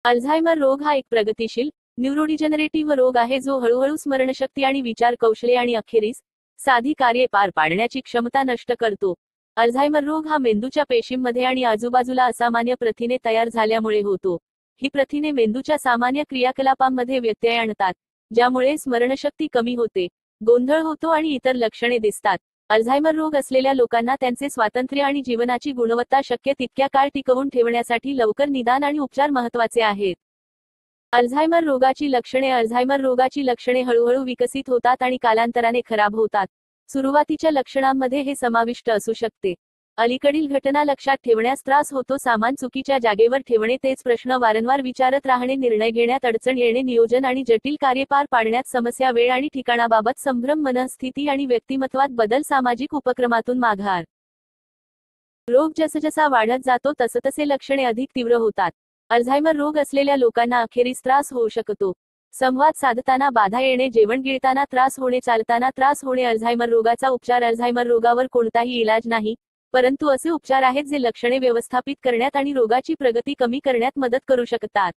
Alzheimer रोग हा एक प्रगतिशील न्यूरोडिजनरेटिव्ह रोग आहे जो हळूहळू स्मरणशक्ती आणि विचार कौशल्ये आणि अखेरीस साधी कार्ये पार पाडण्याची क्षमता नष्ट करतो. अल्झायमर रोग हा मेंदूच्या पेशींमध्ये आणि आजूबाजूला असामान्य प्रथिने तयार झाल्यामुळे होतो. ही प्रथिने मेंदूच्या सामान्य क्रियाकलापांमध्ये व्यत्यय आणतात, ज्यामुळे स्मरणशक्ती कमी होते, गोंधळ होतो आणि इतर लक्षणे दिसतात. अल्झायमर रोग असलेल्या लोकांना त्यांचे स्वातंत्र्य आणि जीवनाची गुणवत्ता शक्य तितक्या काळ टिकवून ठेवण्यासाठी लवकर निदान आणि उपचार महत्त्वाचे आहेत. अल्झायमर रोगाची लक्षणे. अल्झायमर रोगाची लक्षणे हळूहळू विकसित होतात आणि कालांतराने खराब होतात. सुरुवातीच्या लक्षणांमध्ये हे समाविष्ट असू शकते: अलीकडील घटना लक्षात ठेवण्यास त्रास होतो, सामान चुकीच्या जागेवर ठेवणे, तेच प्रश्न वारंवार विचारत राहणे, निर्णय घेण्यात अडचण येणे, नियोजन आणि जटिल कार्ये पार पाडण्यात समस्या, वेळ आणि ठिकाणाबाबत संभ्रम, मनस्थिती आणि व्यक्तिमत्वात बदल, सामाजिक उपक्रमातून माघार. रोग जसजसा वाढत जातो तसतसे लक्षणे अधिक तीव्र होतात. अल्झायमर रोग असलेल्या लोकांना अखेरीस त्रास होऊ शकतो: संवाद साधताना बाधा येणे, जेवण गिळताना त्रास होणे, चालताना त्रास होणे. अल्झायमर रोगाचा उपचार. अल्झायमर रोगावर कोणताही इलाज नाही, परंतु असे उपचार आहेत जे लक्षणे व्यवस्थापित करण्यात आणि रोगाची प्रगती कमी करण्यात मदत करू शकतात.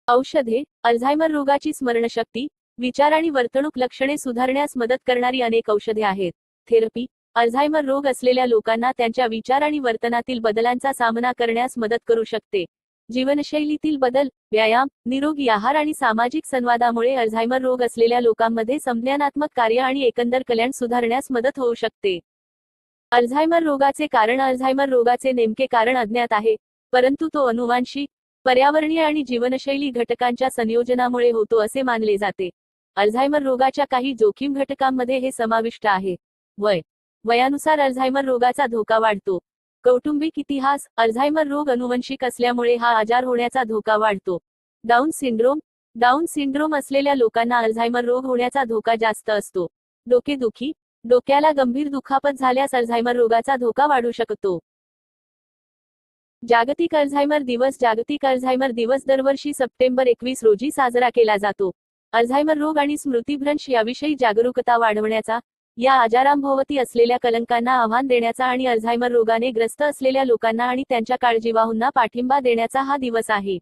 औषधे. अल्झायमर रोगाची स्मरणशक्ती, विचार आणि वर्तणूक लक्षणे सुधारण्यास मदत करणारी अनेक औषधे आहेत. थेरपी. अल्झायमर रोग असलेल्या लोकांना त्यांच्या विचार आणि वर्तनातील बदलांचा सामना करण्यास मदत करू शकते. जीवनशैलीतील बदल, व्यायाम, निरोगी आहार आणि सामाजिक संवादामुळे अल्झायमर रोग असलेल्या लोकांमध्ये संज्ञानात्मक कार्य आणि एकंदर कल्याण सुधारण्यास मदत होऊ शकते. अल्झायमर रोगाचे कारण. अल्झायमर रोगाचे नेमके कारण अज्ञात आहे, परंतु तो अनुवांशिक, पर्यावरणीय आणि जीवनशैली घटकांच्या संयोजनामुळे होतो असे मानले जाते. अल्झायमर रोगाच्या काही जोखीम घटकांमध्ये हे समाविष्ट आहे: वय. वयानुसार अल्झायमर रोगाचा धोका वाढतो. कौटुंबिक इतिहास. अल्झायमर रोग अनुवंशिक असल्यामुळे हा आजार होण्याचा धोका वाढतो. Down syndrome. डाऊन सिंड्रोम असलेल्या लोकांना अल्झायमर रोग होण्याचा धोका जास्त असतो. डोकेदुखी. डोक्याला गंभीर दुखापत झाल्यास अल्झायमर रोगाचा धोका वाढू शकतो. जागतिक अल्झायमर दिवस. जागतिक अल्झायमर दिवस दरवर्षी सप्टेंबर 21 रोजी साजरा केला जातो. अल्झायमर रोग आणि स्मृतिभ्रंश याविषयी जागरूकता वाढवण्याचा, या आजारांभोवती असलेल्या कलंकांना आव्हान देण्याचा आणि अल्झायमर रोगाने ग्रस्त असलेल्या लोकांना आणि त्यांच्या काळजीवाहूंना पाठिंबा देण्याचा हा दिवस आहे.